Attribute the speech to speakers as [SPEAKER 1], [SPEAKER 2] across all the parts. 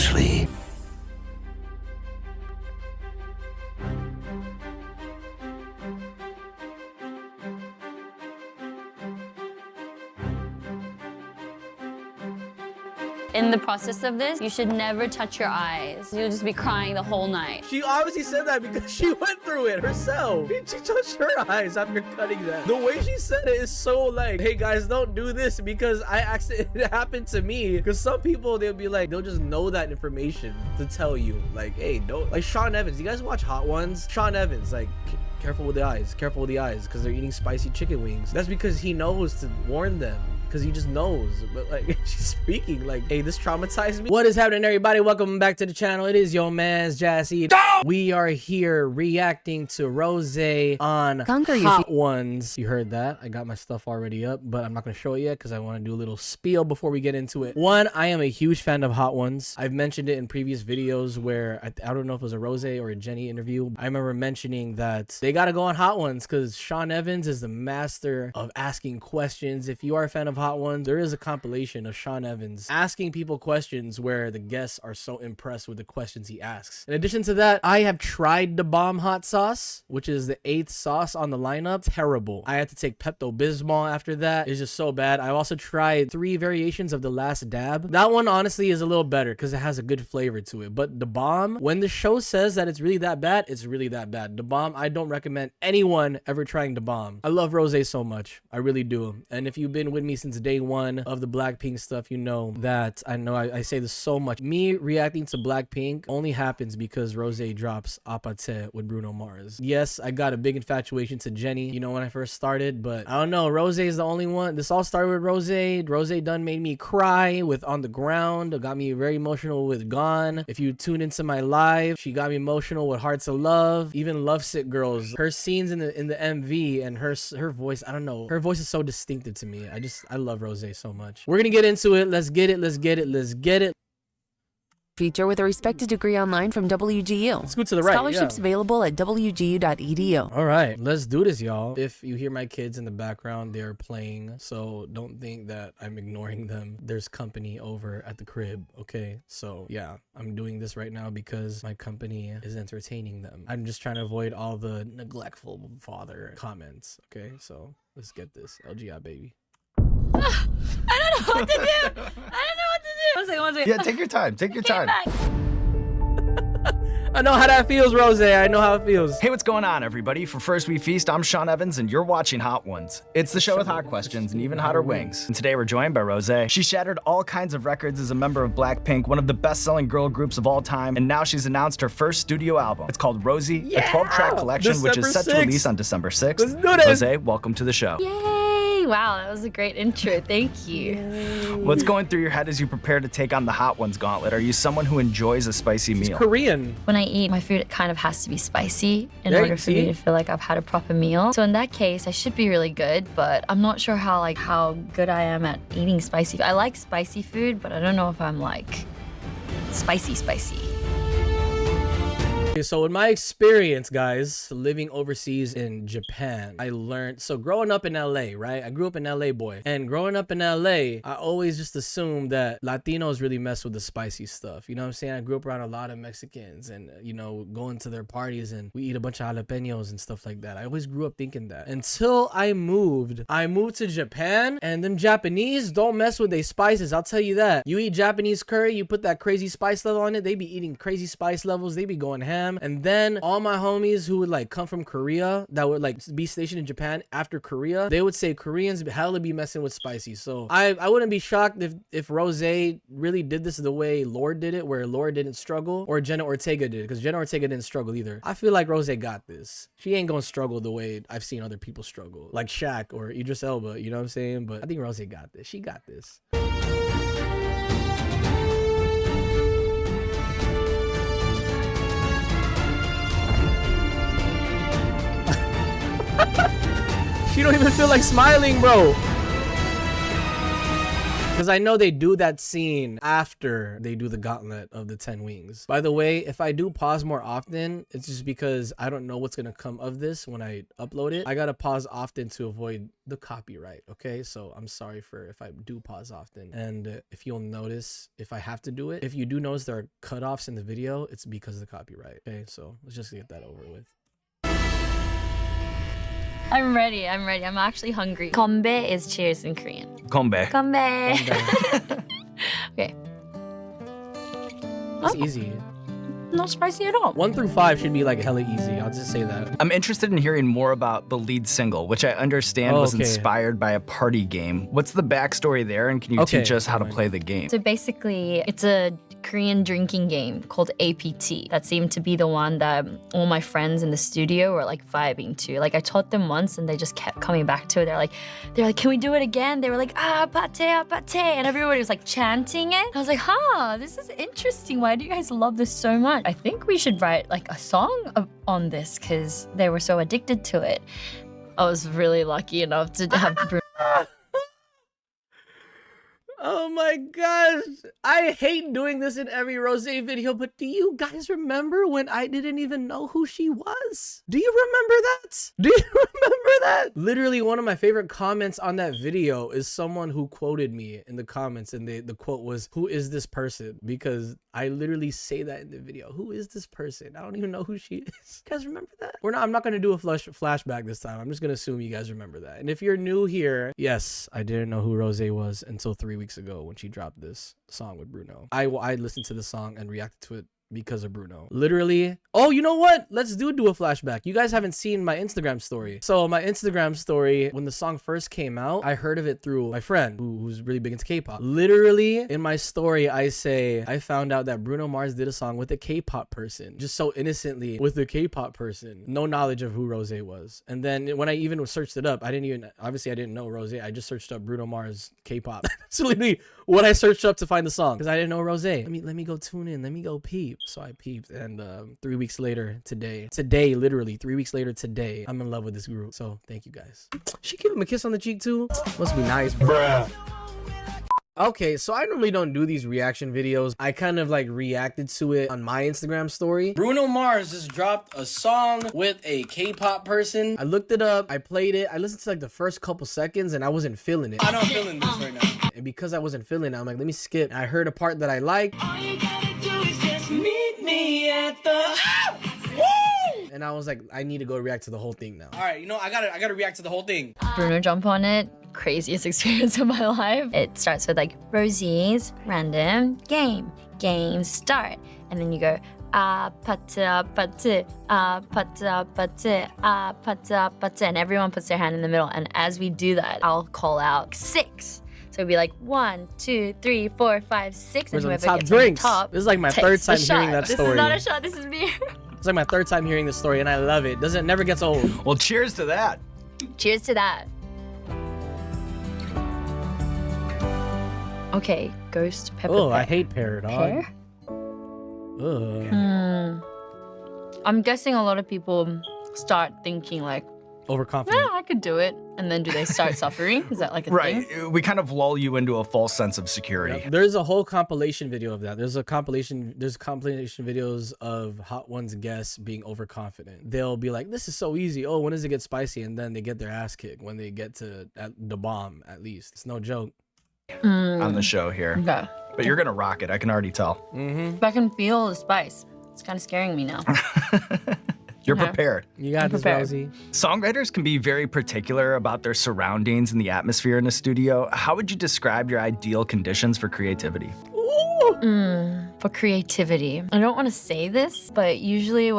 [SPEAKER 1] dangerously.
[SPEAKER 2] In the process of this, you should never touch your eyes. You'll just be crying the whole night.
[SPEAKER 3] She obviously said that because she went through it herself. She touched her eyes after cutting that. The way she said it is so like, hey guys, don't do this because it happened to me. Because some people, they'll be like, they'll just know that information to tell you like, hey, don't, like Sean Evans. You guys watch Hot Ones? Sean Evans, like, careful with the eyes, careful with the eyes, because they're eating spicy chicken wings. That's because he knows to warn them, because he just knows. But like, she's speaking like, hey, this traumatized me. What is happening, everybody? Welcome back to the channel. It is your man's Jassy. We are here reacting to Rosé on Hot Ones. You heard that? I got my stuff already up, but I'm not going to show it yet because I want to do a little spiel before we get into it. One, I am a huge fan of Hot Ones. I've mentioned it in previous videos where I don't know if it was a Rosé or a Jenny interview. I remember mentioning that they got to go on Hot Ones because Sean Evans is the master of asking questions. If you are a fan of Hot Ones, there is a compilation of Sean Evans asking people questions where the guests are so impressed with the questions he asks. In addition to that, I have tried the bomb hot sauce, which is the 8th sauce on the lineup. Terrible. I had to take Pepto-Bismol after that. It's just so bad. I also tried 3 variations of the last dab. That one honestly is a little better because it has a good flavor to it. But the bomb, when the show says that it's really that bad, it's really that bad. The bomb, I don't recommend anyone ever trying the bomb. I love Rosé so much. I really do. And if you've been with me since day one of the Blackpink stuff, you know that I say this so much. Me reacting to Blackpink only happens because Rosé drops Apate with Bruno Mars. Yes, I got a big infatuation to Jenny, you know, when I first started, but I don't know, Rosé is the only one. This all started with Rosé. Rosé done made me cry with On the Ground. It got me very emotional with Gone. If you tune into my live, she got me emotional with Hearts of Love. Even Lovesick Girls, her scenes in the MV and her voice, I don't know, her voice is so distinctive to me. I love Rosé so much. We're gonna get into it. Let's get it. Let's get it. Let's get it.
[SPEAKER 4] Feature with a respected degree online from WGU.
[SPEAKER 3] Let's go to the right.
[SPEAKER 4] Scholarships available at wgu.edu.
[SPEAKER 3] All right, let's do this, y'all. If you hear my kids in the background, they're playing, so don't think that I'm ignoring them. There's company over at the crib, okay? So yeah, I'm doing this right now because my company is entertaining them. I'm just trying to avoid all the neglectful father comments, okay? So let's get this. LGI, baby.
[SPEAKER 2] I don't know what to do. I don't know what to do. One second.
[SPEAKER 5] Yeah, take your time. Take your time.
[SPEAKER 3] I know how that feels, Rosé. I know how it feels.
[SPEAKER 5] Hey, what's going on, everybody? For First We Feast, I'm Sean Evans, and you're watching Hot Ones. It's the show with hot questions and even hotter wings. And today we're joined by Rosé. She shattered all kinds of records as a member of Blackpink, one of the best-selling girl groups of all time, and now she's announced her first studio album. It's called Rosie, a 12-track collection, which is set to release on December 6th.
[SPEAKER 3] Let's do this.
[SPEAKER 5] Rosé, welcome to the show.
[SPEAKER 2] Yay! Wow, that was a great intro. Thank you.
[SPEAKER 5] What's going through your head as you prepare to take on the Hot Ones gauntlet? Are you someone who enjoys a spicy meal?
[SPEAKER 3] Korean.
[SPEAKER 2] When I eat, my food kind of has to be spicy in order for me to feel like I've had a proper meal. So in that case, I should be really good, but I'm not sure how good I am at eating spicy. I like spicy food, but I don't know if I'm like spicy.
[SPEAKER 3] Okay, so in my experience, guys, living overseas in Japan, I learned, so growing up in LA, right? I grew up an LA boy, and growing up in LA, I always just assumed that Latinos really mess with the spicy stuff. You know what I'm saying? I grew up around a lot of Mexicans and, you know, going to their parties and we eat a bunch of jalapenos and stuff like that. I always grew up thinking that until I moved to Japan, and them Japanese don't mess with their spices. I'll tell you that. You eat Japanese curry, you put that crazy spice level on it, they be eating crazy spice levels, they be going ham. And then all my homies who would like come from Korea that would like be stationed in Japan after Korea, they would say Koreans hella be messing with spicy. So I wouldn't be shocked if Rosé really did this the way Lorde did it, where Lorde didn't struggle, or Jenna Ortega did, because Jenna Ortega didn't struggle either. I feel like Rosé got this. She ain't gonna struggle the way I've seen other people struggle, like Shaq or Idris Elba, you know what I'm saying? But I think Rosé got this. She got this. She don't even feel like smiling, bro. Because I know they do that scene after they do the gauntlet of the 10 wings. By the way, if I do pause more often, it's just because I don't know what's gonna come of this when I upload it. I gotta pause often to avoid the copyright, okay? So I'm sorry for if I do pause often. And if you'll notice, if I have to do it, if you do notice there are cutoffs in the video, it's because of the copyright, okay? So let's just get that over with.
[SPEAKER 2] I'm ready. I'm actually hungry. Konbe is cheers in Korean.
[SPEAKER 5] Konbe.
[SPEAKER 2] Konbe. Okay.
[SPEAKER 3] It's easy.
[SPEAKER 2] Not spicy at all.
[SPEAKER 3] 1 through 5 should be like hella easy. I'll just say that.
[SPEAKER 5] I'm interested in hearing more about the lead single, which I understand was inspired by a party game. What's the backstory there, and can you teach us how to play the game?
[SPEAKER 2] So basically, it's a Korean drinking game called APT. That seemed to be the one that all my friends in the studio were like vibing to. Like I taught them once and they just kept coming back to it. They're like, can we do it again? They were like, pate, and everybody was like chanting it. I was like, this is interesting. Why do you guys love this so much? I think we should write like a song on this because they were so addicted to it. I was really lucky enough to have
[SPEAKER 3] Oh my gosh, I hate doing this in every Rosé video, but do you guys remember when I didn't even know who she was? Do you remember that? Do you remember that? Literally one of my favorite comments on that video is someone who quoted me in the comments, and the quote was, "Who is this person?" Because I literally say that in the video. Who is this person? I don't even know who she is. You guys remember that? I'm not gonna do a flashback this time. I'm just gonna assume you guys remember that. And if you're new here, yes, I didn't know who Rosé was until 3 weeks ago when she dropped this song with Bruno. I listened to the song and reacted to it because of Bruno. Literally. Oh, you know what? Let's do a flashback. You guys haven't seen my Instagram story. So my Instagram story, when the song first came out, I heard of it through my friend who's really big into K-pop. Literally in my story, I say, I found out that Bruno Mars did a song with a K-pop person. Just so innocently with a K-pop person. No knowledge of who Rosé was. And then when I even searched it up, obviously I didn't know Rosé. I just searched up Bruno Mars K-pop. That's literally what I searched up to find the song. Because I didn't know Rosé. Let me go tune in. Let me go peep. So I peeped, and 3 weeks later today, literally 3 weeks later today, I'm in love with this group. So thank you guys. She gave him a kiss on the cheek too. Must be nice, bruh. Okay, so I normally don't do these reaction videos. I kind of like reacted to it on my Instagram story. Bruno Mars just dropped a song with a K-pop person. I looked it up, I played it, I listened to like the first couple seconds, and I wasn't feeling it. I'm not feeling this right now. And because I wasn't feeling it, I'm like, let me skip. And I heard a part that I liked. All you gotta do is just meet me at the... And I was like, I need to go react to the whole thing now. All right, I gotta react to the whole thing.
[SPEAKER 2] Bruno jump on it. Craziest experience of my life. It starts with like Rosé's random game. Game start. And then you go pata pata pata pata pata pata, and everyone puts their hand in the middle. And as we do that, I'll call out 6. So it'd be like 1, 2, 3, 4, 5, 6. And whoever gets on top,
[SPEAKER 3] this is like my third time hearing that story.
[SPEAKER 2] This is not a shot. This is me.
[SPEAKER 3] It's like my third time hearing this story, and I love it. Never gets old.
[SPEAKER 5] Well, cheers to that.
[SPEAKER 2] Cheers to that. Okay, ghost pepper.
[SPEAKER 3] Oh, I hate pear, dog.
[SPEAKER 2] Pear?
[SPEAKER 3] Ugh.
[SPEAKER 2] I'm guessing a lot of people start thinking like,
[SPEAKER 3] overconfident.
[SPEAKER 2] I could do it. And then do they start suffering? Is that like a thing?
[SPEAKER 5] Right. We kind of lull you into a false sense of security.
[SPEAKER 3] Yep. There's a whole compilation video of that. There's compilation videos of Hot Ones guests being overconfident. They'll be like, this is so easy. Oh, when does it get spicy? And then they get their ass kicked when they get to the bomb, at least. It's no joke.
[SPEAKER 5] On the show here.
[SPEAKER 2] Okay.
[SPEAKER 5] But you're gonna rock it, I can already tell.
[SPEAKER 2] If I can feel the spice, it's kind of scaring me now.
[SPEAKER 5] You're prepared.
[SPEAKER 3] You got this, Rosie.
[SPEAKER 5] Songwriters can be very particular about their surroundings and the atmosphere in a studio. How would you describe your ideal conditions for creativity?
[SPEAKER 2] For creativity. I don't want to say this, but usually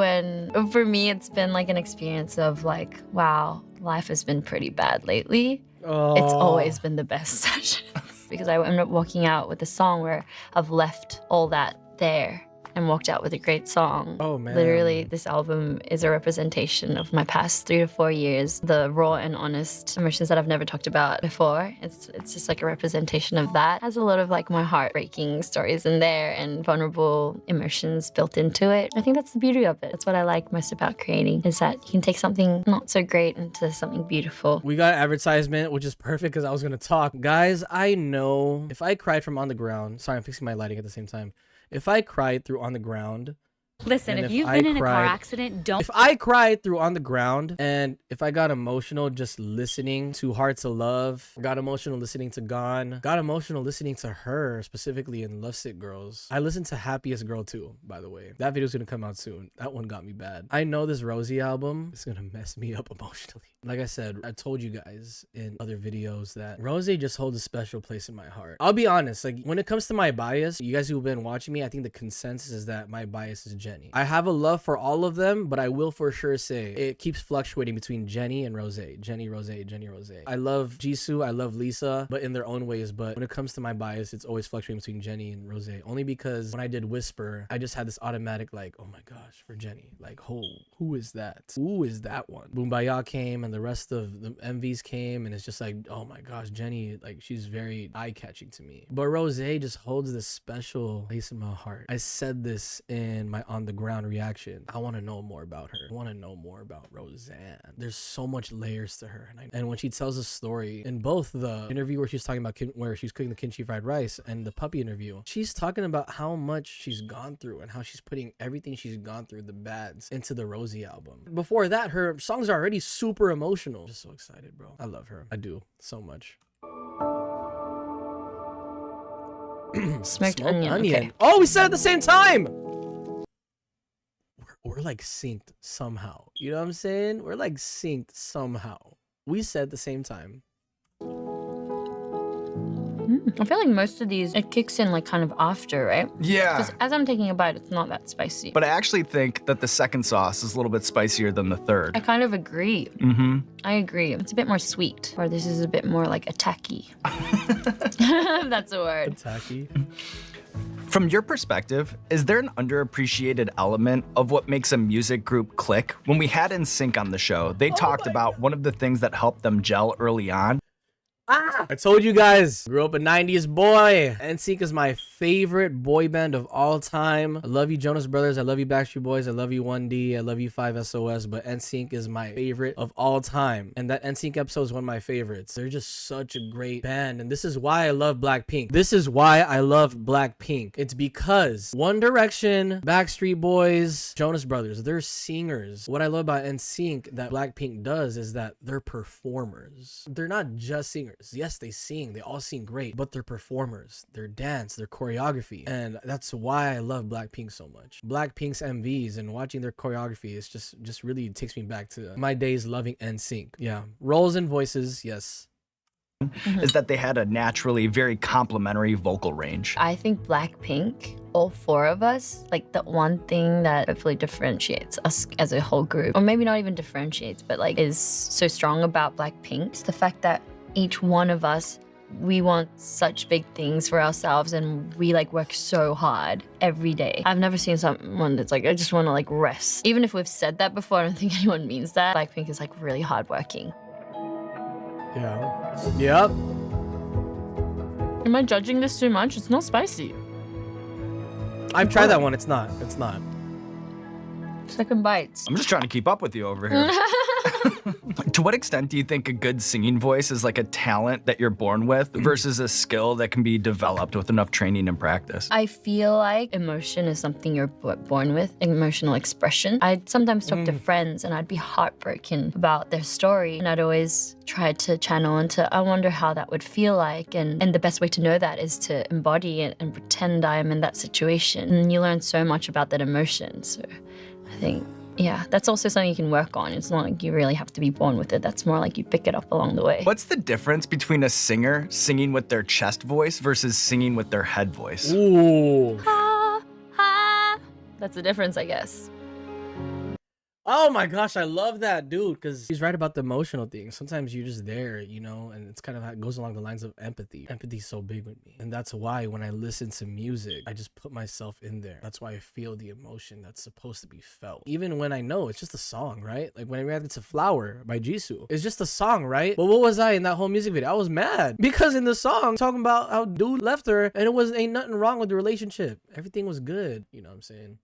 [SPEAKER 2] for me, it's been like an experience of like, wow, life has been pretty bad lately.
[SPEAKER 3] Oh.
[SPEAKER 2] It's always been the best sessions because I end up walking out with a song where I've left all that there and walked out with a great song.
[SPEAKER 3] Oh, man.
[SPEAKER 2] Literally, this album is a representation of my past 3 to 4 years, the raw and honest emotions that I've never talked about before. It's just like a representation of that. It has a lot of like my heartbreaking stories in there and vulnerable emotions built into it. I think that's the beauty of it. That's what I like most about creating, is that you can take something not so great into something beautiful.
[SPEAKER 3] We got an advertisement, which is perfect because I was going to talk. Guys, I know if I cried from On the Ground, sorry, I'm fixing my lighting at the same time. If I cried through On the Ground,
[SPEAKER 1] Listen,
[SPEAKER 3] and
[SPEAKER 1] if
[SPEAKER 3] if
[SPEAKER 1] you've
[SPEAKER 3] I
[SPEAKER 1] been in a car
[SPEAKER 3] cried-
[SPEAKER 1] accident, don't.
[SPEAKER 3] if I cried through On the Ground, and if I got emotional just listening to Hard to Love, got emotional listening to Gone, got emotional listening to her, specifically in Lovesick Girls. I listened to Happiest Girl too, by the way. That video's gonna come out soon. That one got me bad. I know this Rosé album is gonna mess me up emotionally. Like I said, I told you guys in other videos that Rosé just holds a special place in my heart. I'll be honest, like when it comes to my bias, you guys who've been watching me, I think the consensus is that my bias is Jenny. I have a love for all of them, but I will for sure say it keeps fluctuating between Jenny and Rosé. Jenny, Rosé, Jenny, Rosé. I love Jisoo, I love Lisa, but in their own ways. But when it comes to my bias, it's always fluctuating between Jenny and Rosé. Only because when I did Whisper, I just had this automatic like, oh my gosh, for Jenny. Like, who is that? Who is that one? Boombaya came and the rest of the MVs came, and it's just like, oh my gosh, Jenny, like she's very eye-catching to me. But Rosé just holds this special place in my heart. I said this in my On the Ground reaction. I want to know more about her. I want to know more about Roseanne. There's so much layers to her, and when she tells a story in both the interview where she's talking about where she's cooking the kimchi fried rice and the puppy interview, she's talking about how much she's gone through and how she's putting everything she's gone through, the bads, into the Rosé album. Before that, her songs are already super emotional. Just so excited, bro. I love her. I do so much.
[SPEAKER 2] Smoked onion. Okay.
[SPEAKER 3] Oh, we said it at the same time. We're like synced somehow. You know what I'm saying? We're like synced somehow. We said at the same time.
[SPEAKER 2] I feel like most of these, it kicks in like kind of after, right?
[SPEAKER 5] Yeah.
[SPEAKER 2] Because as I'm taking a bite, it's not that spicy.
[SPEAKER 5] But I actually think that the second sauce is a little bit spicier than the third.
[SPEAKER 2] I kind of agree.
[SPEAKER 5] Mm-hmm.
[SPEAKER 2] I agree. It's a bit more sweet, or this is a bit more like attacky. That's a word.
[SPEAKER 3] Tacky.
[SPEAKER 5] From your perspective, is there an underappreciated element of what makes a music group click? When we had NSYNC on the show, they talked about one of the things that helped them gel early on.
[SPEAKER 3] I told you guys, grew up a 90s boy. NSYNC is my favorite boy band of all time. I love you, Jonas Brothers. I love you, Backstreet Boys. I love you, 1D. I love you, 5SOS. But NSYNC is my favorite of all time. And that NSYNC episode is one of my favorites. They're just such a great band. And this is why I love Blackpink. This is why I love Blackpink. It's because One Direction, Backstreet Boys, Jonas Brothers, they're singers. What I love about NSYNC that Blackpink does is that they're performers. They're not just singers. Yes, they sing. They all sing great, but they're performers. They're dance, their choreography. And that's why I love Blackpink so much. Blackpink's MVs and watching their choreography is just really takes me back to my days loving NSYNC. Yeah. Roles and voices, yes.
[SPEAKER 5] Is that they had a naturally very complementary vocal range.
[SPEAKER 2] I think Blackpink, all 4 of us, like the one thing that hopefully differentiates us as a whole group, or maybe not even differentiates, but like is so strong about Blackpink, is the fact that each one of us, we want such big things for ourselves, and we like work so hard every day. I've never seen someone that's like, I just want to like rest. Even if we've said that before, I don't think anyone means that. Blackpink is like really hardworking.
[SPEAKER 3] Yeah. Yep.
[SPEAKER 2] Am I judging this too much? It's not spicy.
[SPEAKER 3] I've tried that one. It's not. It's not.
[SPEAKER 2] Second bites.
[SPEAKER 5] I'm just trying to keep up with you over here. To what extent do you think a good singing voice is like a talent that you're born with versus a skill that can be developed with enough training and practice?
[SPEAKER 2] I feel like emotion is something you're born with, emotional expression. I'd sometimes talk to friends and I'd be heartbroken about their story, and I'd always try to channel into, I wonder how that would feel like, and the best way to know that is to embody it and pretend I am in that situation. And you learn so much about that emotion. So I think, yeah, that's also something you can work on. It's not like you really have to be born with it. That's more like you pick it up along the way.
[SPEAKER 5] What's the difference between a singer singing with their chest voice versus singing with their head voice?
[SPEAKER 3] Ooh.
[SPEAKER 2] Ha, ha. That's the difference, I guess.
[SPEAKER 3] Oh my gosh, I love that dude, because he's right about the emotional thing. Sometimes you're just there, you know, and it's kind of goes along the lines of empathy. Empathy's so big with me, and that's why when I listen to music, I just put myself in there. That's why I feel the emotion that's supposed to be felt, even when I know it's just a song, right? Like when I reacted to Flower by Jisoo, it's just a song, right? But what was I in that whole music video? I was mad because in the song talking about how dude left her and ain't nothing wrong with the relationship. Everything was good. You know what I'm saying?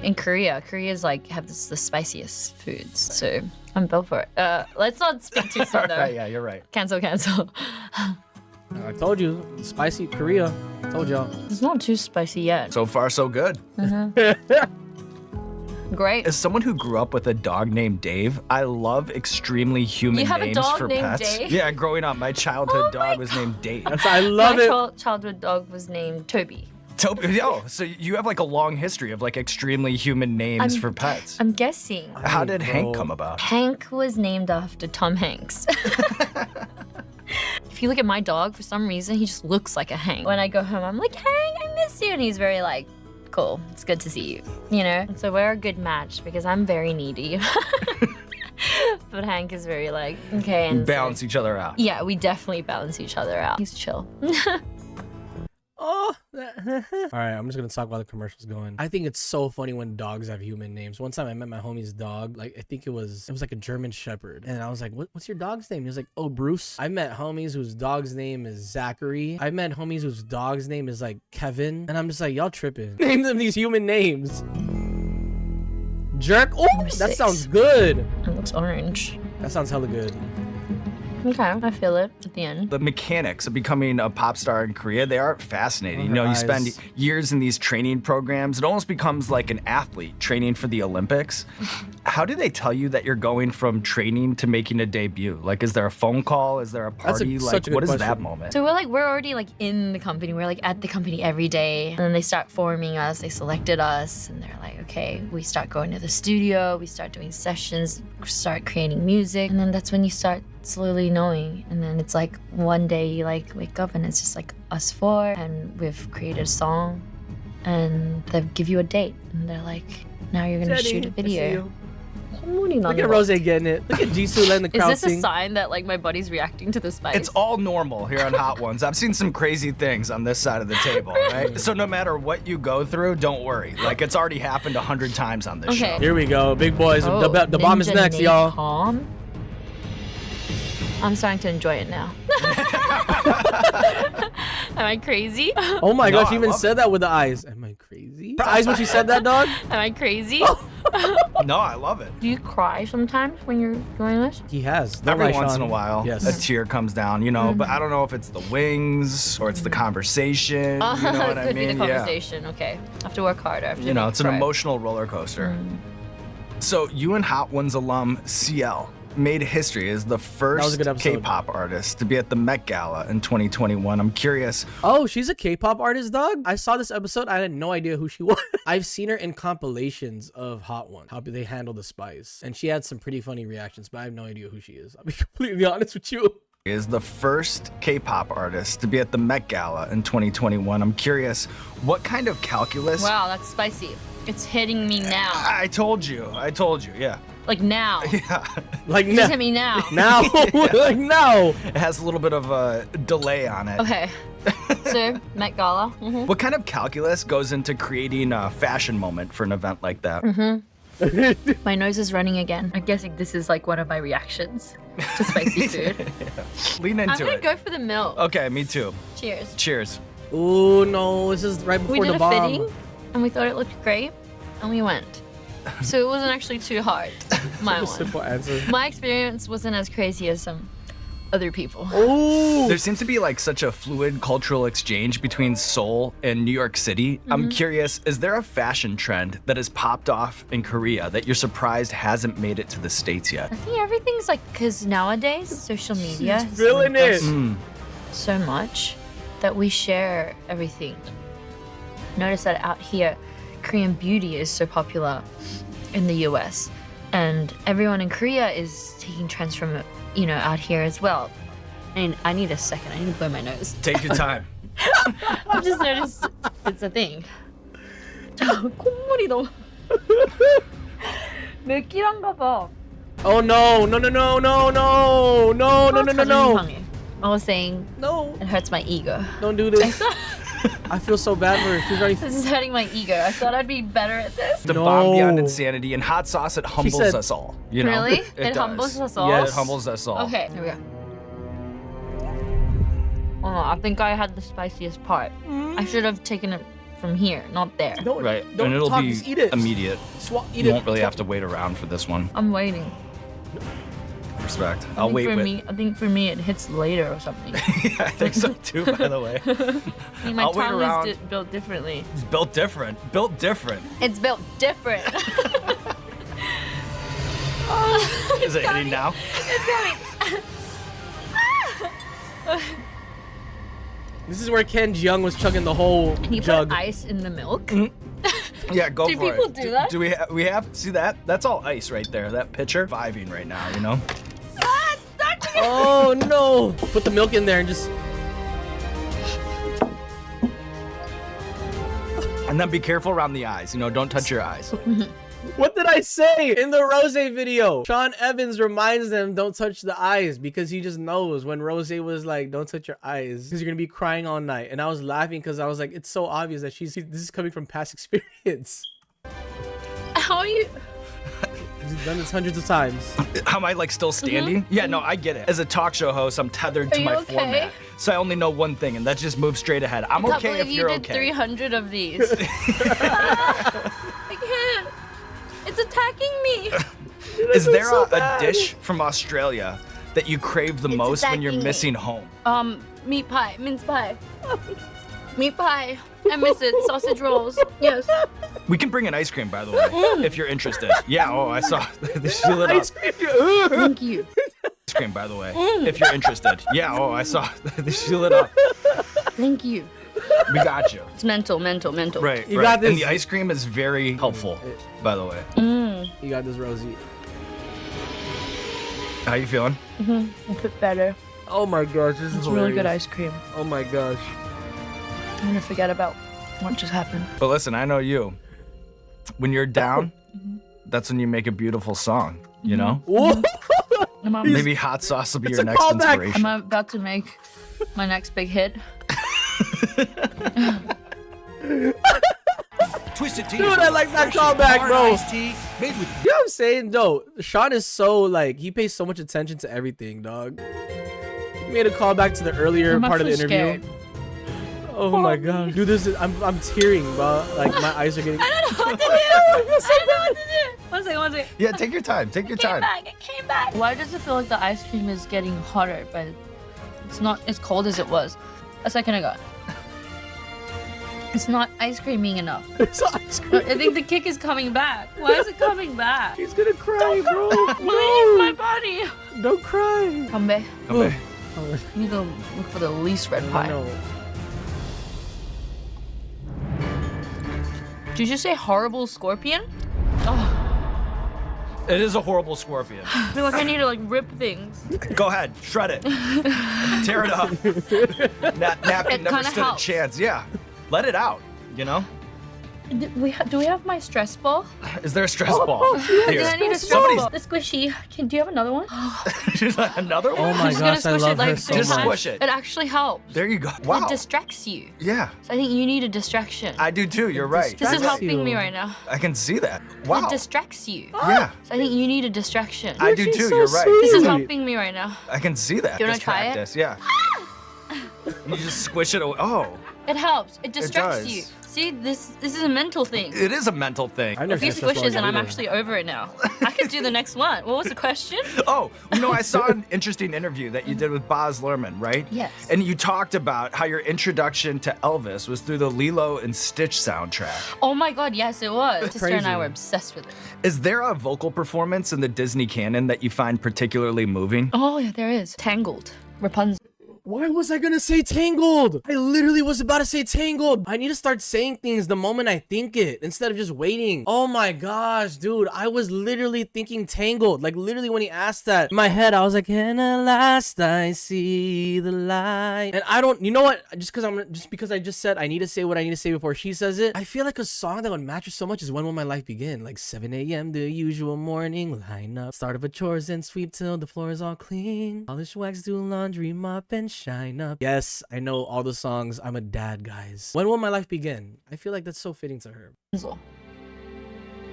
[SPEAKER 2] In Korea's like have the spiciest foods, so I'm built for it. Let's not speak too soon though.
[SPEAKER 5] Right, yeah, you're right.
[SPEAKER 2] Cancel.
[SPEAKER 3] I told you, spicy Korea. I told y'all.
[SPEAKER 2] It's not too spicy yet.
[SPEAKER 5] So far, so good.
[SPEAKER 2] Great.
[SPEAKER 5] As someone who grew up with a dog named Dave, I love extremely human
[SPEAKER 2] You have a
[SPEAKER 5] names
[SPEAKER 2] dog
[SPEAKER 5] for
[SPEAKER 2] named
[SPEAKER 5] pets.
[SPEAKER 2] Dave?
[SPEAKER 5] Yeah, growing up, my childhood
[SPEAKER 2] Oh my
[SPEAKER 5] dog was named Dave.
[SPEAKER 3] I love it.
[SPEAKER 2] My childhood dog was named Toby.
[SPEAKER 5] Oh, so you have like a long history of like extremely human names for pets.
[SPEAKER 2] I'm guessing.
[SPEAKER 5] How did
[SPEAKER 3] Bro.
[SPEAKER 5] Hank come about?
[SPEAKER 2] Hank was named after Tom Hanks. If you look at my dog, for some reason, he just looks like a Hank. When I go home, I'm like, Hank, I miss you. And he's very like, cool, it's good to see you, you know? And so we're a good match because I'm very needy. But Hank is very like, okay. And
[SPEAKER 5] Balance each other out.
[SPEAKER 2] Yeah, we definitely balance each other out. He's chill.
[SPEAKER 3] Oh. All right, I'm just gonna talk while the commercial's going. I think it's so funny when dogs have human names. One time I met my homie's dog. Like I think it was like a German Shepherd, and I was like, "What's your dog's name?" He was like, "Oh, Bruce." I met homies whose dog's name is Zachary. I met homies whose dog's name is like Kevin, and I'm just like, y'all tripping. Name them these human names. Jerk. Oh, that
[SPEAKER 2] 6.
[SPEAKER 3] sounds good.
[SPEAKER 2] It looks orange.
[SPEAKER 3] That sounds hella good.
[SPEAKER 2] Okay, I feel it at the end.
[SPEAKER 5] The mechanics of becoming a pop star in Korea, they are fascinating. You know, you spend years in these training programs. It almost becomes like an athlete training for the Olympics. How do they tell you that you're going from training to making a debut? Like, is there a phone call? Is there a party?
[SPEAKER 3] such a good
[SPEAKER 5] what is that
[SPEAKER 3] question.
[SPEAKER 5] moment?
[SPEAKER 2] So we're already like in the company. We're like at the company every day. And then they start forming us. They selected us. And they're like, okay, we start going to the studio. We start doing sessions, start creating music. And then that's when you start slowly knowing. And then it's like one day you like wake up and it's just like us 4 and we've created a song and they give you a date and they're like, now you're gonna shoot a video.
[SPEAKER 3] Look at Rose getting it. Look at Jisoo letting the crowd
[SPEAKER 2] Is this
[SPEAKER 3] sing.
[SPEAKER 2] a sign that like my body's reacting to the spice?
[SPEAKER 5] It's all normal here on Hot Ones. I've seen some crazy things on this side of the table, right? So no matter what you go through, don't worry. Like, it's already happened 100 times on this show.
[SPEAKER 3] Here we go, big boys.
[SPEAKER 2] Oh,
[SPEAKER 3] the bomb is
[SPEAKER 2] Ninja
[SPEAKER 3] next, y'all.
[SPEAKER 2] Napalm. I'm starting to enjoy it now. Am I crazy?
[SPEAKER 3] Oh my
[SPEAKER 5] No,
[SPEAKER 3] gosh, you
[SPEAKER 5] I
[SPEAKER 3] even
[SPEAKER 5] love
[SPEAKER 3] said that with the eyes. Am I crazy? The eyes when she said that, dog?
[SPEAKER 2] Am I crazy?
[SPEAKER 5] No, I love it.
[SPEAKER 2] Do you cry sometimes when you're doing this?
[SPEAKER 3] He has.
[SPEAKER 5] Every once in a while,
[SPEAKER 3] Yes.
[SPEAKER 5] a tear comes down, you know, but I don't know if it's the wings or it's the conversation. You know what I
[SPEAKER 2] Could be
[SPEAKER 5] mean?
[SPEAKER 2] the conversation. Okay, I have to work harder. I have to
[SPEAKER 5] You know,
[SPEAKER 2] make
[SPEAKER 5] it's an
[SPEAKER 2] cry.
[SPEAKER 5] emotional roller coaster. So you and Hot Ones alum CL made history as the
[SPEAKER 3] was a
[SPEAKER 5] first
[SPEAKER 3] good episode.
[SPEAKER 5] K-pop artist to be at the Met Gala in 2021. I'm curious.
[SPEAKER 3] Oh, she's a K-pop artist, dog? I saw this episode. I had no idea who she was. I've seen her in compilations of Hot One, how they handle the spice. And she had some pretty funny reactions, but I have no idea who she is. I'll be completely honest with you.
[SPEAKER 5] Is the first K-pop artist to be at the Met Gala in 2021. I'm curious, what kind of calculus?
[SPEAKER 2] Wow, that's spicy. It's hitting me now.
[SPEAKER 5] I told you, yeah.
[SPEAKER 2] Like now.
[SPEAKER 5] Yeah,
[SPEAKER 3] Like,
[SPEAKER 2] Just hit me now.
[SPEAKER 3] now. Like, now.
[SPEAKER 5] it has a little bit of a delay on it.
[SPEAKER 2] Okay. So, Met Gala.
[SPEAKER 5] What kind of calculus goes into creating a fashion moment for an event like that?
[SPEAKER 2] My nose is running again. I'm guessing this is like one of my reactions to spicy food.
[SPEAKER 5] Lean
[SPEAKER 2] I'm
[SPEAKER 5] into
[SPEAKER 2] gonna
[SPEAKER 5] it.
[SPEAKER 2] go for the milk.
[SPEAKER 5] Okay, me too.
[SPEAKER 2] Cheers.
[SPEAKER 5] Cheers.
[SPEAKER 3] Oh, no. This is right
[SPEAKER 2] We
[SPEAKER 3] before
[SPEAKER 2] did
[SPEAKER 3] the
[SPEAKER 2] a
[SPEAKER 3] bomb.
[SPEAKER 2] fitting and we thought it looked great and we went. So it wasn't actually too hard, my one.
[SPEAKER 3] Simple answer.
[SPEAKER 2] My experience wasn't as crazy as some other people.
[SPEAKER 3] Oh.
[SPEAKER 5] There seems to be like such a fluid cultural exchange between Seoul and New York City. I'm curious, is there a fashion trend that has popped off in Korea that you're surprised hasn't made it to the States yet?
[SPEAKER 2] I think everything's like, because nowadays social media has
[SPEAKER 3] feeling
[SPEAKER 2] linked
[SPEAKER 3] it.
[SPEAKER 2] us so much that we share everything. Notice that out here, Korean beauty is so popular in the US, and everyone in Korea is taking trends from, you know, out here as well. And I need a second, I need to blow my nose.
[SPEAKER 5] Take your time.
[SPEAKER 2] I've just noticed it's a thing. 콧물이 너무 맥기란가 봐.
[SPEAKER 3] Oh no, no, no, no, no, no, no, no, no, no, no.
[SPEAKER 2] I was saying
[SPEAKER 3] No,
[SPEAKER 2] it hurts my ego.
[SPEAKER 3] don't do this. I feel so bad for her. She's already.
[SPEAKER 2] This is hurting my ego. I thought I'd be better at this.
[SPEAKER 5] The
[SPEAKER 3] No.
[SPEAKER 5] bomb beyond insanity and hot sauce, it humbles
[SPEAKER 3] said-
[SPEAKER 5] us all. You know?
[SPEAKER 2] Really?
[SPEAKER 5] It does.
[SPEAKER 2] humbles us all?
[SPEAKER 3] Yes.
[SPEAKER 5] It humbles us all.
[SPEAKER 2] Okay, here we go. Oh, no, I think I had the spiciest part. I should have taken it from here, not there.
[SPEAKER 3] No,
[SPEAKER 5] Right.
[SPEAKER 3] Don't
[SPEAKER 5] and it'll
[SPEAKER 3] talk,
[SPEAKER 5] be
[SPEAKER 3] just eat it.
[SPEAKER 5] immediate.
[SPEAKER 3] Eat
[SPEAKER 5] You
[SPEAKER 3] it.
[SPEAKER 5] won't really have to wait around for this one.
[SPEAKER 2] I'm waiting.
[SPEAKER 5] Respect.
[SPEAKER 2] I
[SPEAKER 5] I'll
[SPEAKER 2] think
[SPEAKER 5] wait
[SPEAKER 2] for
[SPEAKER 5] with.
[SPEAKER 2] me, I think for me it hits later or something.
[SPEAKER 5] Yeah, I think so too, by the way.
[SPEAKER 2] I mean, my
[SPEAKER 5] I'll wait
[SPEAKER 2] tongue
[SPEAKER 5] around.
[SPEAKER 2] is built differently.
[SPEAKER 5] It's built different. Built different.
[SPEAKER 2] It's built different.
[SPEAKER 5] Is it hitting now?
[SPEAKER 3] This is where Ken Jeong was chugging the whole
[SPEAKER 2] Can you
[SPEAKER 3] jug.
[SPEAKER 2] put ice in the milk?
[SPEAKER 5] Yeah, go
[SPEAKER 2] Do
[SPEAKER 5] for it.
[SPEAKER 2] people do that?
[SPEAKER 5] Do we have? See that? That's all ice right there. That pitcher vibing right now. You know.
[SPEAKER 3] Oh no! Put the milk in there and just.
[SPEAKER 5] And then be careful around the eyes. You know, don't touch your eyes.
[SPEAKER 3] What did I say in the Rosé video? Sean Evans reminds them don't touch the eyes because he just knows when Rosé was like, don't touch your eyes because you're gonna be crying all night. And I was laughing because I was like, it's so obvious that this is coming from past experience.
[SPEAKER 2] How are you?
[SPEAKER 3] He's done this hundreds of times.
[SPEAKER 5] How am I like still standing? Yeah, no, I get it. As a talk show host, I'm tethered to
[SPEAKER 2] Are
[SPEAKER 5] my
[SPEAKER 2] you okay?
[SPEAKER 5] format. So I only know one thing, and that's just move straight ahead. I'm
[SPEAKER 2] I can't
[SPEAKER 5] okay if
[SPEAKER 2] believe you
[SPEAKER 5] you're
[SPEAKER 2] did
[SPEAKER 5] okay.
[SPEAKER 2] 300 of these. I can't. It's attacking me.
[SPEAKER 5] Is there
[SPEAKER 3] so
[SPEAKER 5] a
[SPEAKER 3] bad.
[SPEAKER 5] dish from Australia that you crave the
[SPEAKER 2] It's
[SPEAKER 5] most when you're
[SPEAKER 2] attacking me.
[SPEAKER 5] missing home?
[SPEAKER 2] Meat pie, mince pie. Meat pie. I miss it. Sausage rolls. Yes.
[SPEAKER 5] We can bring an ice cream, by the way, if you're interested. Yeah, oh, I saw. She lit up.
[SPEAKER 3] Ice cream. Ugh.
[SPEAKER 2] Thank you.
[SPEAKER 5] Ice cream, by the way, if you're interested. Yeah, oh, I saw. She lit up.
[SPEAKER 2] Thank you.
[SPEAKER 5] We got you.
[SPEAKER 2] It's mental.
[SPEAKER 5] Right,
[SPEAKER 3] You
[SPEAKER 5] right.
[SPEAKER 3] got this.
[SPEAKER 5] And the ice cream is very helpful, by the way.
[SPEAKER 3] You got this, Rosie.
[SPEAKER 5] How you feeling?
[SPEAKER 2] A bit better.
[SPEAKER 3] Oh my gosh, this is
[SPEAKER 2] It's really good
[SPEAKER 3] hilarious.
[SPEAKER 2] ice cream.
[SPEAKER 3] Oh my gosh.
[SPEAKER 2] I'm gonna forget about what just happened.
[SPEAKER 5] But listen, I know you. When you're down, that's when you make a beautiful song, you know?
[SPEAKER 3] Whoa.
[SPEAKER 5] Maybe hot sauce will be
[SPEAKER 3] It's
[SPEAKER 5] your
[SPEAKER 3] a
[SPEAKER 5] next
[SPEAKER 3] callback.
[SPEAKER 5] inspiration.
[SPEAKER 2] I'm about to make my next big hit.
[SPEAKER 1] Twisted Tea.
[SPEAKER 3] Dude, I like that callback, bro. You know what I'm saying, though? Sean is so, like, he pays so much attention to everything, dog. He made a callback to the earlier
[SPEAKER 2] I'm
[SPEAKER 3] part of the
[SPEAKER 2] actually
[SPEAKER 3] interview.
[SPEAKER 2] scared.
[SPEAKER 3] Oh my gosh. Dude, this is, I'm tearing, bro. Like, my eyes are getting...
[SPEAKER 2] I don't know what to do. I don't know what to do. One second.
[SPEAKER 5] Yeah, take your time. Take your time.
[SPEAKER 2] It came back. Why does it feel like the ice cream is getting hotter, but it's not as cold as it was a second ago? It's not ice creaming enough.
[SPEAKER 3] It's ice cream.
[SPEAKER 2] I think the kick is coming back. Why is it coming back?
[SPEAKER 3] He's gonna cry, bro.
[SPEAKER 2] Leave my body.
[SPEAKER 3] Don't cry.
[SPEAKER 2] Come back.
[SPEAKER 5] Come back.
[SPEAKER 3] Oh,
[SPEAKER 2] You need to look for the least red pie.
[SPEAKER 3] no.
[SPEAKER 2] Did you just say horrible scorpion? Oh,
[SPEAKER 5] It is a horrible scorpion.
[SPEAKER 2] I feel like I need to like rip things.
[SPEAKER 5] Go ahead, shred it. Tear it up. Napkin
[SPEAKER 2] It
[SPEAKER 5] never
[SPEAKER 2] kinda
[SPEAKER 5] stood
[SPEAKER 2] helps.
[SPEAKER 5] a chance. Yeah, let it out, you know?
[SPEAKER 2] Do we have my stress ball?
[SPEAKER 5] Is there a stress
[SPEAKER 2] Oh,
[SPEAKER 5] ball? Here.
[SPEAKER 2] I need a stress
[SPEAKER 5] Somebody's-
[SPEAKER 2] ball. The squishy. Do you have another one?
[SPEAKER 5] Another
[SPEAKER 3] Oh
[SPEAKER 5] one?
[SPEAKER 3] my
[SPEAKER 2] I'm just gonna
[SPEAKER 3] gosh, I
[SPEAKER 2] squish
[SPEAKER 3] love
[SPEAKER 2] it like
[SPEAKER 3] her so
[SPEAKER 2] three
[SPEAKER 5] Just
[SPEAKER 3] much.
[SPEAKER 2] times.
[SPEAKER 5] squish it.
[SPEAKER 2] It actually helps.
[SPEAKER 5] There you go. Wow.
[SPEAKER 2] It distracts you.
[SPEAKER 5] Yeah,
[SPEAKER 2] So I think you need a distraction.
[SPEAKER 5] I do too. You're right.
[SPEAKER 2] This is
[SPEAKER 3] distracts
[SPEAKER 2] helping me
[SPEAKER 3] you.
[SPEAKER 2] right now.
[SPEAKER 5] I can see that. Wow.
[SPEAKER 2] It distracts you.
[SPEAKER 5] Yeah,
[SPEAKER 2] So I think you need a distraction.
[SPEAKER 5] I do
[SPEAKER 3] She's
[SPEAKER 5] too.
[SPEAKER 3] so
[SPEAKER 5] You're right.
[SPEAKER 3] sweet.
[SPEAKER 2] This is
[SPEAKER 3] Dude.
[SPEAKER 2] helping me right now.
[SPEAKER 5] I can see that.
[SPEAKER 2] Do you wanna
[SPEAKER 5] This
[SPEAKER 2] try it?
[SPEAKER 5] practice. Yeah. You just squish it away. Oh,
[SPEAKER 2] It helps. It distracts
[SPEAKER 5] does.
[SPEAKER 2] you. See, this is a mental thing.
[SPEAKER 5] it is a mental thing.
[SPEAKER 3] I
[SPEAKER 2] A few
[SPEAKER 3] never stress
[SPEAKER 2] squishes
[SPEAKER 3] ball
[SPEAKER 2] and I'm
[SPEAKER 3] either.
[SPEAKER 2] actually over it now. I could do the next one. What was the question?
[SPEAKER 5] Oh, you know, I saw an interesting interview that you did with Baz Luhrmann, right?
[SPEAKER 2] Yes.
[SPEAKER 5] And you talked about how your introduction to Elvis was through the Lilo and Stitch soundtrack.
[SPEAKER 2] Oh my god, yes it was. Sister and I
[SPEAKER 3] crazy.
[SPEAKER 2] were obsessed with it.
[SPEAKER 5] Is there a vocal performance in the Disney canon that you find particularly moving?
[SPEAKER 2] Oh yeah, there is. Tangled. Rapunzel.
[SPEAKER 3] Why was I gonna say Tangled? I literally was about to say Tangled. I need to start saying things the moment I think it instead of just waiting. Oh my gosh, dude. I was literally thinking Tangled. Like literally when he asked that, in my head, I was like, and at last I see the light. And I don't, you know what? Just because I just said I need to say what I need to say before she says it, I feel like a song that would match her so much is When Will My Life Begin? Like 7 a.m. the usual morning, line up, start of a chores and sweep till the floor is all clean. Polish wax, do laundry, mop and shine up. Yes, I know all the songs. I'm a dad, guys. When Will My Life Begin? I feel like that's so fitting to her.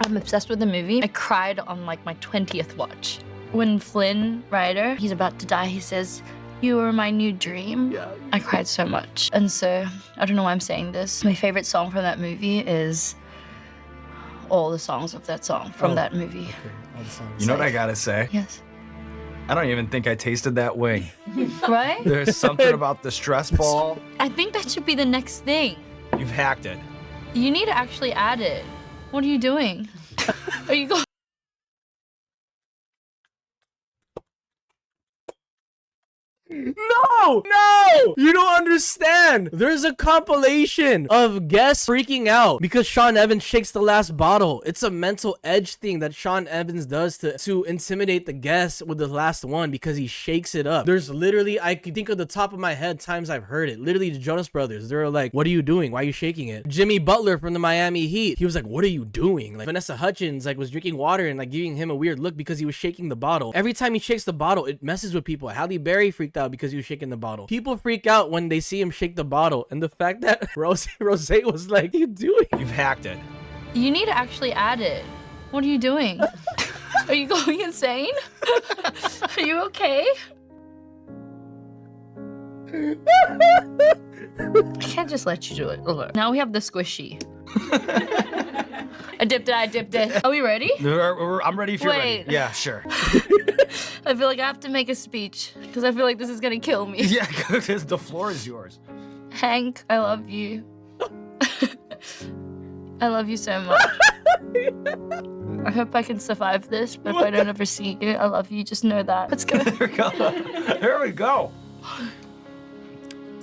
[SPEAKER 2] I'm obsessed with the movie. I cried on like my 20th watch. When Flynn Rider, he's about to die, he says, "You were my new dream." Yeah. I cried so much. And so, I don't know why I'm saying this. My favorite song from that movie is all the songs of that song from that movie.
[SPEAKER 3] Okay. All the songs.
[SPEAKER 5] You know what I gotta say?
[SPEAKER 2] Yes.
[SPEAKER 5] I don't even think I tasted that wing.
[SPEAKER 2] Right?
[SPEAKER 5] There's something about the stress ball.
[SPEAKER 2] I think that should be the next thing.
[SPEAKER 5] You've hacked it.
[SPEAKER 2] You need to actually add it. What are you doing? Are you going?
[SPEAKER 3] No! No! You don't understand. There's a compilation of guests freaking out because Sean Evans shakes the last bottle. It's a mental edge thing that Sean Evans does to intimidate the guests with the last one because he shakes it up. There's literally, I can think of the top of my head times I've heard it. Literally the Jonas Brothers. They're like, "What are you doing? Why are you shaking it?" Jimmy Butler from the Miami Heat. He was like, "What are you doing?" Like Vanessa Hudgens like was drinking water and like giving him a weird look because he was shaking the bottle. Every time he shakes the bottle, it messes with people. Halle Berry freaked out because he was shaking the bottle. People freak out when they see him shake the bottle. And the fact that Rosé was like, "What are you doing?"
[SPEAKER 5] You've hacked it.
[SPEAKER 2] You need to actually add it. What are you doing? Are you going insane? Are you okay? I can't just let you do it. Look. Now we have the squishy. I dipped it. Are we ready?
[SPEAKER 5] I'm ready if you're ready.
[SPEAKER 2] Wait.
[SPEAKER 5] Yeah, sure.
[SPEAKER 2] I feel like I have to make a speech because I feel like this is gonna kill me.
[SPEAKER 5] Yeah, because the floor is yours.
[SPEAKER 2] Hank, I love you. I love you so much. I hope I can survive this, but if I don't ever see you, I love you. Just know that. Let's go.
[SPEAKER 5] There we go. There we go.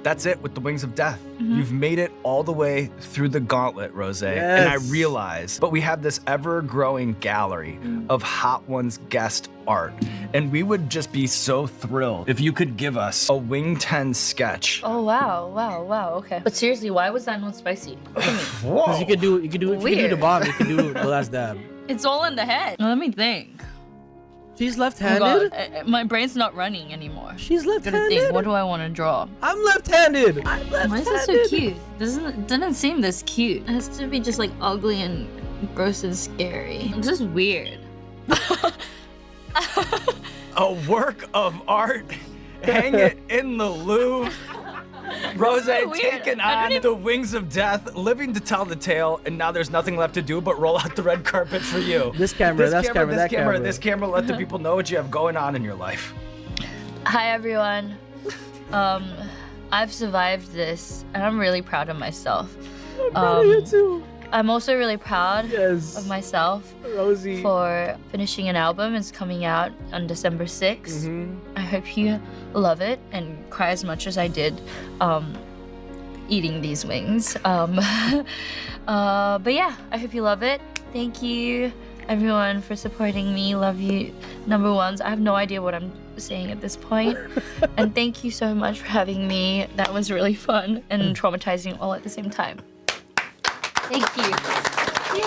[SPEAKER 5] That's it with the Wings of Death. You've made it all the way through the gauntlet, Rosé.
[SPEAKER 3] Yes.
[SPEAKER 5] And I realize, but we have this ever-growing gallery of Hot Ones guest art. And we would just be so thrilled if you could give us a Wing 10 sketch.
[SPEAKER 2] Oh, wow, okay. But seriously, why was that not spicy? Look at me.
[SPEAKER 5] Whoa.
[SPEAKER 3] Because you could do the bottom, you could do the last dab.
[SPEAKER 2] It's all in the head. Let me think.
[SPEAKER 3] She's
[SPEAKER 2] Oh
[SPEAKER 3] left-handed?
[SPEAKER 2] God, my brain's not running anymore.
[SPEAKER 3] She's
[SPEAKER 2] I gotta
[SPEAKER 3] left-handed?
[SPEAKER 2] think, what do I want to draw?
[SPEAKER 3] I'm left-handed!
[SPEAKER 2] Why is it so cute? Doesn't seem this cute. It has to be just like ugly and gross and scary. It's just weird.
[SPEAKER 5] A work of art. Hang it in the Louvre. Rosé
[SPEAKER 2] so weird.
[SPEAKER 5] taking
[SPEAKER 2] I
[SPEAKER 5] on
[SPEAKER 2] don't
[SPEAKER 5] the Wings of Death, living to tell the tale, and now there's nothing left to do but roll out the red carpet for you.
[SPEAKER 3] This camera, that camera.
[SPEAKER 5] This camera, let the people know what you have going on in your life.
[SPEAKER 2] Hi everyone. I've survived this, and I'm really proud of myself.
[SPEAKER 3] I'm proud of you too.
[SPEAKER 2] I'm also really proud
[SPEAKER 3] Yes.
[SPEAKER 2] of myself
[SPEAKER 3] Rosie.
[SPEAKER 2] for finishing an album. It's coming out on December 6th. I hope you love it and cry as much as I did eating these wings. But yeah, I hope you love it. Thank you everyone for supporting me. Love you, number ones. I have no idea what I'm saying at this point. And thank you so much for having me. That was really fun and traumatizing all at the same time. Thank you. Yay!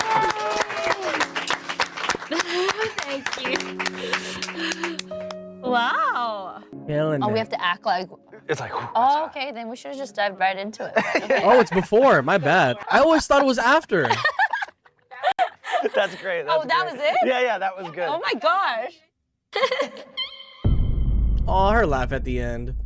[SPEAKER 2] Thank you. Wow.
[SPEAKER 3] Killing
[SPEAKER 2] Oh, we
[SPEAKER 3] it.
[SPEAKER 2] have to act like.
[SPEAKER 5] It's like,
[SPEAKER 2] Oh, okay. Then we should have just dived right into it. Okay.
[SPEAKER 3] Oh, it's before. My bad. I always thought it was after.
[SPEAKER 5] that's great.
[SPEAKER 2] Oh, that was it?
[SPEAKER 5] Yeah, that was good.
[SPEAKER 2] Oh my gosh.
[SPEAKER 3] Oh, her laugh at the end.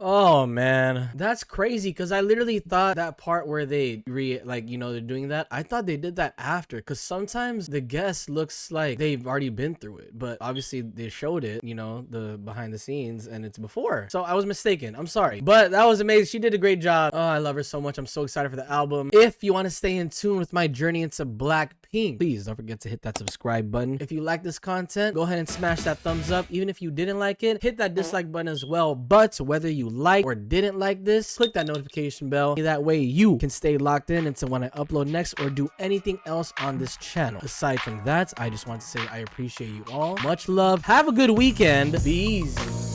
[SPEAKER 3] Oh man, that's crazy because I literally thought that part where they they're doing that, I thought they did that after, because sometimes the guest looks like they've already been through it, but obviously they showed it, the behind the scenes, and it's before. So I was mistaken. I'm sorry, but that was amazing. She did a great job. Oh, I love her so much. I'm so excited for the album. If you want to stay in tune with my journey into Blackpink, please don't forget to hit that subscribe button. If you like this content, go ahead and smash that thumbs up. Even if you didn't like it, hit that dislike button as well. But whether you you liked or didn't like this, click that notification bell. That way you can stay locked in until when I upload next or do anything else on this channel. Aside from that, I just want to say I appreciate you all. Much love. Have a good weekend. Be easy.